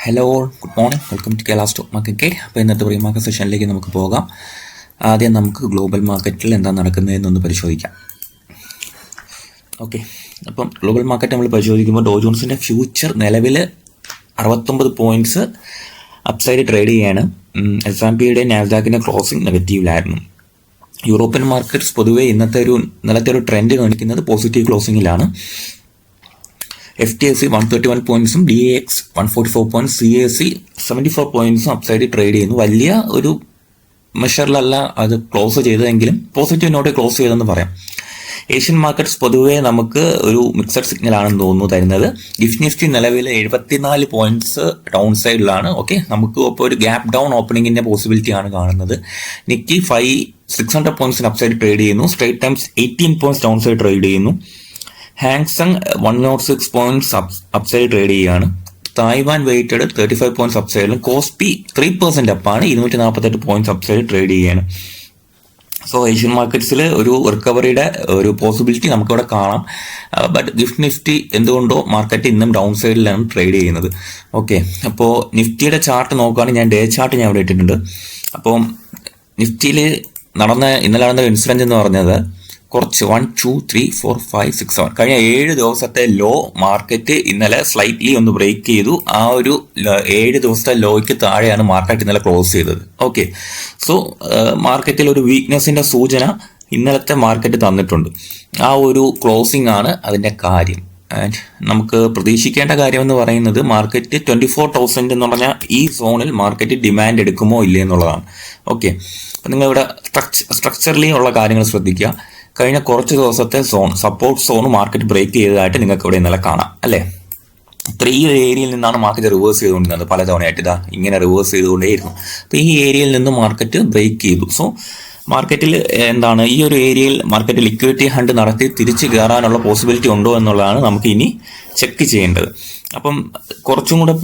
Hello, good morning. Welcome to Kerala stock market. അപ്പോൾ ഇന്നത്തെ pre market സെഷനിലേക്ക് നമുക്ക് പോകാം. ആദ്യം നമുക്ക് ഗ്ലോബൽ മാർക്കറ്റിൽ എന്താ നടക്കുന്നതെന്നൊന്ന് പരിശോധിക്കാം. ഓക്കെ, അപ്പം ഗ്ലോബൽ മാർക്കറ്റ് നമ്മൾ പരിശോധിക്കുമ്പോൾ ഡോ ജോൺസിൻ്റെ ഫ്യൂച്ചർ നിലവിൽ 69 പോയിൻറ്റ്സ് അപ്സൈഡ് ട്രേഡ് ചെയ്യാണ്. S&P നാസ്ഡാക്കിൻ്റെ ക്ലോസിംഗ് നെഗറ്റീവിലായിരുന്നു. യൂറോപ്യൻ മാർക്കറ്റ്സ് പൊതുവേ ഇന്നത്തെ ഒരു ട്രെൻഡ് കാണിക്കുന്നത് പോസിറ്റീവ് ക്ലോസിങ്ങിലാണ്. FTSE 131 പോയിന്റ്സും DAX 144 പോയിന്റ്സ്, CAC 74 പോയിന്റ്സും അപ്സൈഡ് ട്രേഡ് ചെയ്യുന്നു. വലിയ ഒരു മെഷറിലല്ല അത് ക്ലോസ് ചെയ്തതെങ്കിലും പോസിറ്റീവ് നോട്ട് ക്ലോസ് ചെയ്തെന്ന് പറയാം. ഏഷ്യൻ മാർക്കറ്റ്സ് പൊതുവേ നമുക്ക് ഒരു മിക്സഡ് സിഗ്നൽ ആണെന്ന് തോന്നുന്നു തരുന്നത്. ഗിഫ്റ്റ് നിഫ്റ്റി നിലവിൽ 74 പോയിന്റ്സ് ഡൗൺ സൈഡിലാണ്. ഓക്കെ, നമുക്ക് ഇപ്പോൾ ഒരു ഗ്യാപ് ഡൗൺ ഓപ്പണിങ്ങിന്റെ പോസിബിലിറ്റി ആണ് കാണുന്നത്. നിഫ്റ്റി 600 പോയിന്റ്സിന് അപ്സൈഡ് ട്രേഡ് ചെയ്യുന്നു. Straits Times 18 points down side trade ചെയ്യുന്നു. ഹാങ്സങ് 106 പോയിന്റ്സ് അപ്സൈഡ് ട്രേഡ് ചെയ്യുകയാണ്. തായ്വാൻ വെയിറ്റഡ് 35 പോയിന്റ്സ് അപ്സൈഡിലും. കോസ്പി 3% അപ്പാണ്, 248 പോയിന്റ്സ് അപ്സൈഡ് ട്രേഡ് ചെയ്യുകയാണ്. സോ ഏഷ്യൻ മാർക്കറ്റ്സിൽ ഒരു റിക്കവറിയുടെ ഒരു പോസിബിലിറ്റി നമുക്കിവിടെ കാണാം. ബട്ട് ഗിഫ്റ്റ് നിഫ്റ്റി എന്തുകൊണ്ടോ മാർക്കറ്റ് ഇന്നും ഡൗൺ സൈഡിലാണ് ട്രേഡ് ചെയ്യുന്നത്. ഓക്കെ, അപ്പോൾ നിഫ്റ്റിയുടെ ചാർട്ട് നോക്കുകയാണെങ്കിൽ ഞാൻ ഡേ ചാർട്ട് ഞാൻ ഇവിടെ ഇട്ടിട്ടുണ്ട്. അപ്പോൾ നിഫ്റ്റിയിൽ ഇന്നലെ നടന്ന ഇൻസിഡൻറ്റ് എന്ന് പറഞ്ഞത് കുറച്ച് 1, 2, 3, 4, 5, 6, 7 കഴിഞ്ഞ 7 ദിവസത്തെ ലോ മാർക്കറ്റ് ഇന്നലെ സ്ലൈറ്റ്ലി ഒന്ന് ബ്രേക്ക് ചെയ്തു. ആ ഒരു 7 ദിവസത്തെ ലോയ്ക്ക് താഴെയാണ് മാർക്കറ്റ് ഇന്നലെ ക്ലോസ് ചെയ്തത്. ഓക്കെ, സോ മാർക്കറ്റിൽ ഒരു വീക്ക്നെസിന്റെ സൂചന ഇന്നലത്തെ മാർക്കറ്റ് തന്നിട്ടുണ്ട്. ആ ഒരു ക്ലോസിംഗ് ആണ് അതിന്റെ കാര്യം. ആൻഡ് നമുക്ക് പ്രതീക്ഷിക്കേണ്ട കാര്യം എന്ന് പറയുന്നത് മാർക്കറ്റ് 24,000 എന്ന് പറഞ്ഞാൽ ഈ സോണിൽ മാർക്കറ്റ് ഡിമാൻഡ് എടുക്കുമോ ഇല്ലേ എന്നുള്ളതാണ്. ഓക്കെ, അപ്പം നിങ്ങളിവിടെ സ്ട്രക്ചറലി ഉള്ള കാര്യങ്ങൾ ശ്രദ്ധിക്കുക. കഴിഞ്ഞ കുറച്ച് ദിവസത്തെ സപ്പോർട്ട് സോൺ മാർക്കറ്റ് ബ്രേക്ക് ചെയ്തതായിട്ട് നിങ്ങൾക്ക് ഇവിടെ ഇന്നലെ കാണാം, അല്ലേ? ഈ ഒരു ഏരിയയിൽ നിന്നാണ് മാർക്കറ്റ് റിവേഴ്സ് ചെയ്തുകൊണ്ടിരുന്നത്. പല തവണയായിട്ട് ഇങ്ങനെ റിവേഴ്സ് ചെയ്തുകൊണ്ടേയിരുന്നു. അപ്പോൾ ഈ ഏരിയയിൽ നിന്ന് മാർക്കറ്റ് ബ്രേക്ക് ചെയ്തു. സോ മാർക്കറ്റിൽ ഈ ഒരു ഏരിയയിൽ മാർക്കറ്റ് ലിക്വിഡിറ്റി ഹണ്ട് നടത്തി തിരിച്ച് കയറാനുള്ള പോസിബിലിറ്റി ഉണ്ടോ എന്നുള്ളതാണ് നമുക്ക് ഇനി ചെക്ക് ചെയ്യേണ്ടത്. അപ്പം കുറച്ചും കൂടെ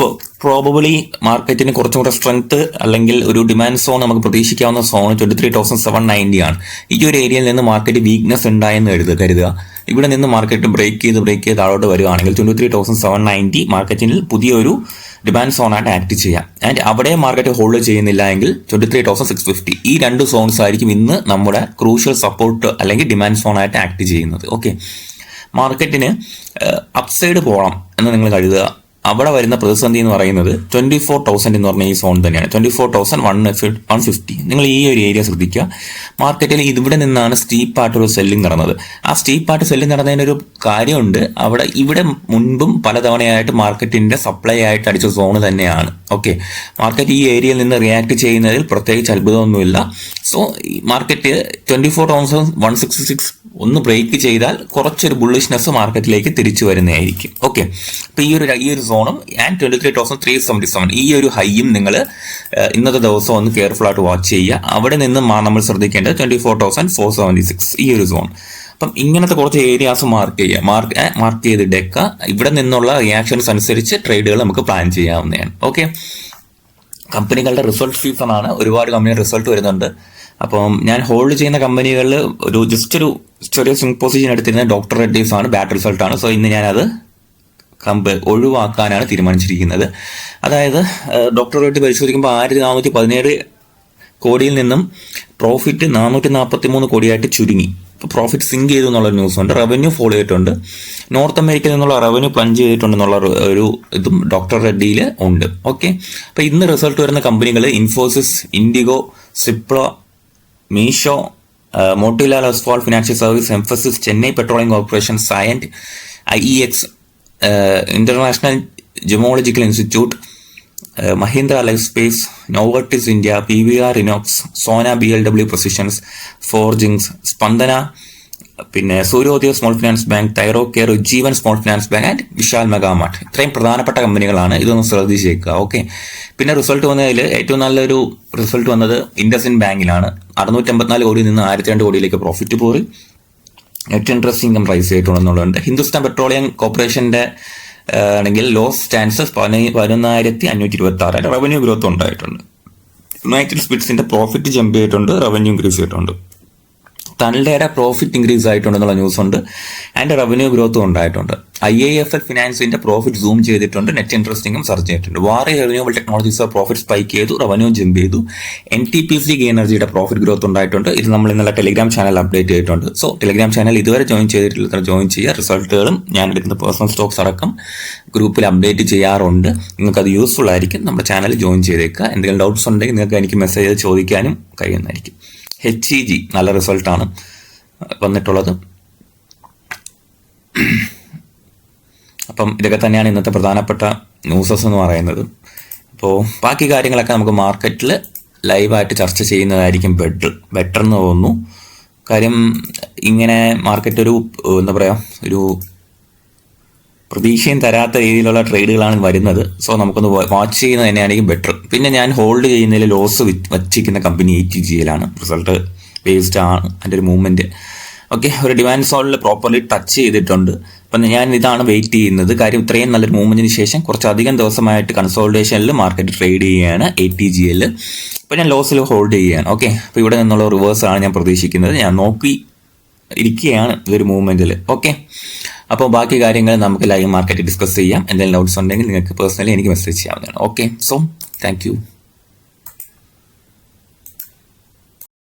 പ്രോബബിളി മാർക്കറ്റിന് കുറച്ചും കൂടെ സ്ട്രെങ്ത് അല്ലെങ്കിൽ ഒരു ഡിമാൻഡ് സോൺ നമുക്ക് പ്രതീക്ഷിക്കാവുന്ന സോൺ 23,790 ആണ്. ഈ ഒരു ഏരിയയിൽ നിന്ന് മാർക്കറ്റ് വീക്ക്നെസ് ഉണ്ടായെന്ന് കരുതുക. ഇവിടെ നിന്ന് മാർക്കറ്റ് ബ്രേക്ക് ചെയ്ത് താഴോട്ട് വരികയാണെങ്കിൽ 23,790 മാർക്കറ്റിൽ പുതിയൊരു ഡിമാൻഡ് സോണായിട്ട് ആക്ട് ചെയ്യാം. ആൻഡ് അവിടെ മാർക്കറ്റ് ഹോൾഡ് ചെയ്യുന്നില്ല എങ്കിൽ 23,650 ഈ 2 സോൺസ് ആയിരിക്കും ഇന്ന് നമ്മുടെ ക്രൂഷ്യൽ സപ്പോർട്ട് അല്ലെങ്കിൽ ഡിമാൻഡ് സോണായിട്ട് ആക്ട് ചെയ്യുന്നത്. ഓക്കെ, മാർക്കറ്റിന് അപ്സൈഡ് പോകണം എന്ന് നിങ്ങൾ കരുതുക. അവിടെ വരുന്ന പ്രതിസന്ധി എന്ന് പറയുന്നത് 24,000 എന്ന് പറഞ്ഞ ഈ സോൺ തന്നെയാണ്. 24,150 നിങ്ങൾ ഈ ഒരു ഏരിയ ശ്രദ്ധിക്കുക. മാർക്കറ്റിൽ ഇവിടെ നിന്നാണ് സ്റ്റീപ്പായിട്ടൊരു സെല്ലിംഗ് നടന്നത്. ആ സ്റ്റീപ്പായിട്ട് സെല്ലിംഗ് നടന്നതിനൊരു കാര്യമുണ്ട്. ഇവിടെ മുൻപും പലതവണയായിട്ട് മാർക്കറ്റിന്റെ സപ്ലൈ ആയിട്ട് അടിച്ച സോൺ തന്നെയാണ്. ഓക്കെ, മാർക്കറ്റ് ഈ ഏരിയയിൽ നിന്ന് റിയാക്ട് ചെയ്യുന്നതിൽ പ്രത്യേകിച്ച് അത്ഭുതമൊന്നുമില്ല. സോ മാർക്കറ്റ് 24,166 ഒന്ന് ബ്രേക്ക് ചെയ്താൽ കുറച്ചൊരു ബുള്ളിഷ്നെസ് മാർക്കറ്റിലേക്ക് തിരിച്ചു വരുന്നതായിരിക്കും. ഓക്കെ, അപ്പോൾ ഈ ഒരു സോണും ആൻഡ് 23,377 ഈ ഒരു ഹൈയും നിങ്ങൾ ഇന്നത്തെ ദിവസം ഒന്ന് കെയർഫുൾ ആയിട്ട് വാച്ച് ചെയ്യുക. അവിടെ നിന്ന് നമ്മൾ ശ്രദ്ധിക്കേണ്ടത് 24,476 ഈ ഒരു സോൺ. അപ്പം ഇങ്ങനത്തെ കുറച്ച് ഏരിയാസ് മാർക്ക് ചെയ്തിട്ടേക്ക. ഇവിടെ നിന്നുള്ള റിയാക്ഷൻസ് അനുസരിച്ച് ട്രേഡുകൾ നമുക്ക് പ്ലാൻ ചെയ്യാവുന്നതാണ്. ഓക്കെ, കമ്പനികളുടെ റിസൾട്ട് സീസണാണ്. ഒരുപാട് കമ്പനി റിസൾട്ട് വരുന്നുണ്ട്. അപ്പം ഞാൻ ഹോൾഡ് ചെയ്യുന്ന കമ്പനികളിൽ ഒരു ചെറിയ സ്വിംഗ് പൊസിഷൻ എടുത്തിരുന്നത് ഡോക്ടർ റെഡ്ഡീസ് ആണ്. ബാഡ് റിസൾട്ടാണ്. സോ ഇന്ന് ഞാനത് ഒഴിവാക്കാനാണ് തീരുമാനിച്ചിരിക്കുന്നത്. അതായത് ഡോക്ടർ റെഡ്ഡി പരിശോധിക്കുമ്പോൾ 1417 കോടിയിൽ നിന്നും പ്രോഫിറ്റ് 443 കോടിയായിട്ട് ചുരുങ്ങി. പ്രോഫിറ്റ് സിങ്ക് ചെയ്തു എന്നുള്ള ന്യൂസ് ഉണ്ട്. റവന്യൂ ഫോളോ ചെയ്തിട്ടുണ്ട്. നോർത്ത് അമേരിക്കയിൽ നിന്നുള്ള റവന്യൂ പ്ലഞ്ച് ചെയ്തിട്ടുണ്ടെന്നുള്ള ഒരു ഇതും ഡോക്ടർ റെഡ്ഡിയിൽ ഉണ്ട്. ഓക്കെ, അപ്പോൾ ഇന്ന് റിസൾട്ട് വരുന്ന കമ്പനികൾ Infosys, IndiGo, Cipla, Meesho, Motilal Oswal financial service, Mphasis, Chennai petroleum corporation, Cyient, IEX, international gemological institute, Mahindra life space, Novartis India, PVR INOX, Sona BLW precisions, forgings, Spandana, പിന്നെ Suryoday small finance bank, Thyrocare, Jeevan small finance bank and Vishal mega mart. ഇത്രയും പ്രധാനപ്പെട്ട കമ്പനികളാണ്. ഇതൊന്ന് ശ്രദ്ധിച്ചേക്കുക. ഓക്കെ, പിന്നെ റിസൾട്ട് വന്നതിൽ ഏറ്റവും നല്ലൊരു റിസൾട്ട് വന്നത് ഇൻഡസിൻ ബാങ്കിലാണ്. 684 കോടിയിൽ നിന്ന് 1002 കോടിയിലേക്ക് പ്രോഫിറ്റ് പോയി. നെറ്റ് ഇൻട്രസ്റ്റ് ഇൻകം റൈസ് ചെയ്തിട്ടുണ്ടെന്നുള്ളതുണ്ട്. ഹിന്ദുസ്ഥാൻ പെട്രോളിയം കോർപ്പറേഷന്റെ ആണെങ്കിൽ ലോസ് സ്റ്റാൻസസ് 11,526 റവന്യൂ ഗ്രോത്ത് ഉണ്ടായിട്ടുണ്ട്. യുണൈറ്റഡ് സ്പിരിറ്റ്സിന്റെ പ്രോഫിറ്റ് ജമ്പ് ചെയ്തിട്ടുണ്ട്, റവന്യൂ ഇൻക്രീസ് ചെയ്തിട്ടുണ്ട്. തങ്ങളുടെ പ്രോഫിറ്റ് ഇൻക്രീസ് ആയിട്ടുണ്ടെന്നുള്ള ന്യൂസ് ഉണ്ട്. ആൻഡ് റവന്യൂ ഗ്രോത്തും ഉണ്ടായിട്ടുണ്ട്. IIFL ഫിനാൻസിന്റെ പ്രോഫിറ്റ് സൂം ചെയ്തിട്ടുണ്ട്. നെറ്റ് ഇൻട്രസ്റ്റ് ഇൻകം സർജ് ചെയ്തിട്ടുണ്ട്. Waaree renewable technologies profit spike ചെയ്തു, റവന്യൂ ജമ്പ് ചെയ്തു. NTPC എനർജിയുടെ പ്രോഫിറ്റ് ഗ്രോത്ത് ഉണ്ടായിട്ടുണ്ട്. ഇത് നമ്മൾ ഇന്നലെ ടെലിഗ്രാം ചാനൽ അപ്ഡേറ്റ് ചെയ്തിട്ടുണ്ട്. സോ ടെലിഗ്രാം ചാനൽ ഇതുവരെ ജോയിൻ ചെയ്തിട്ടില്ല, ജോയിൻ ചെയ്യുക. റിസൾട്ടുകളും ഞാൻ എടുക്കുന്ന പേഴ്സണൽ സ്റ്റോക്സ് അടക്കം ഗ്രൂപ്പിൽ അപ്ഡേറ്റ് ചെയ്യാറുണ്ട്. നിങ്ങൾക്കത് യൂസ്ഫുൾ ആയിരിക്കും. നമ്മുടെ ചാനൽ ജോയിൻ ചെയ്തേക്കുക. എന്തെങ്കിലും ഡൗട്ട്സ് ഉണ്ടെങ്കിൽ നിങ്ങൾക്ക് എനിക്ക് മെസ്സേജ് ചോദിക്കാനും കഴിയുന്നതായിരിക്കും. HEG നല്ല റിസൾട്ടാണ് വന്നിട്ടുള്ളത്. അപ്പം ഇതൊക്കെ തന്നെയാണ് ഇന്നത്തെ പ്രധാനപ്പെട്ട ന്യൂസസ് എന്ന് പറയുന്നത്. അപ്പോൾ ബാക്കി കാര്യങ്ങളൊക്കെ നമുക്ക് മാർക്കറ്റിൽ ലൈവായിട്ട് ചർച്ച ചെയ്യുന്നതായിരിക്കും ബെറ്റർ എന്ന് തോന്നുന്നു. കാര്യം ഇങ്ങനെ മാർക്കറ്റ് എന്താ പറയുക, ഒരു പ്രതീക്ഷയും തരാത്ത രീതിയിലുള്ള ട്രേഡുകളാണ് വരുന്നത്. സോ നമുക്കൊന്ന് വാച്ച് ചെയ്യുന്നത് തന്നെയായിരിക്കും ബെറ്റർ. പിന്നെ ഞാൻ ഹോൾഡ് ചെയ്യുന്നതിൽ ലോസ് വച്ചിരിക്കുന്ന കമ്പനി ATGL റിസൾട്ട് ബേസ്ഡ് ആണ് അതിൻ്റെ ഒരു മൂവ്മെൻറ്റ്. ഓക്കെ, ഒരു ഡിമാൻഡ് സോണിൽ പ്രോപ്പർലി ടച്ച് ചെയ്തിട്ടുണ്ട്. അപ്പം ഞാൻ ഇതാണ് വെയിറ്റ് ചെയ്യുന്നത്. കാര്യം ഇത്രയും നല്ലൊരു മൂവ്മെൻറ്റിന് ശേഷം കുറച്ചധികം ദിവസമായിട്ട് കൺസോൾട്ടേഷനിൽ മാർക്കറ്റ് ട്രേഡ് ചെയ്യുകയാണ് ATGL. അപ്പോൾ ഞാൻ ലോസിൽ ഹോൾഡ് ചെയ്യുകയാണ്. ഓക്കെ, അപ്പോൾ ഇവിടെ നിന്നുള്ള റിവേഴ്സാണ് ഞാൻ പ്രതീക്ഷിക്കുന്നത്. ഞാൻ നോക്കി ഇരിക്കുകയാണ് ഇതൊരു മൂവ്മെൻറ്റിൽ. ഓക്കെ, അപ്പോൾ ബാക്കി കാര്യങ്ങൾ നമുക്ക് ലൈവ് മാർക്കറ്റ് ഡിസ്കസ് ചെയ്യാം. എന്തെങ്കിലും ഡൗട്ട്സ് ഉണ്ടെങ്കിൽ നിങ്ങൾക്ക് പേഴ്സണലി എനിക്ക് മെസ്സേജ് ചെയ്യാവുന്നതാണ്. Okay, so thank you.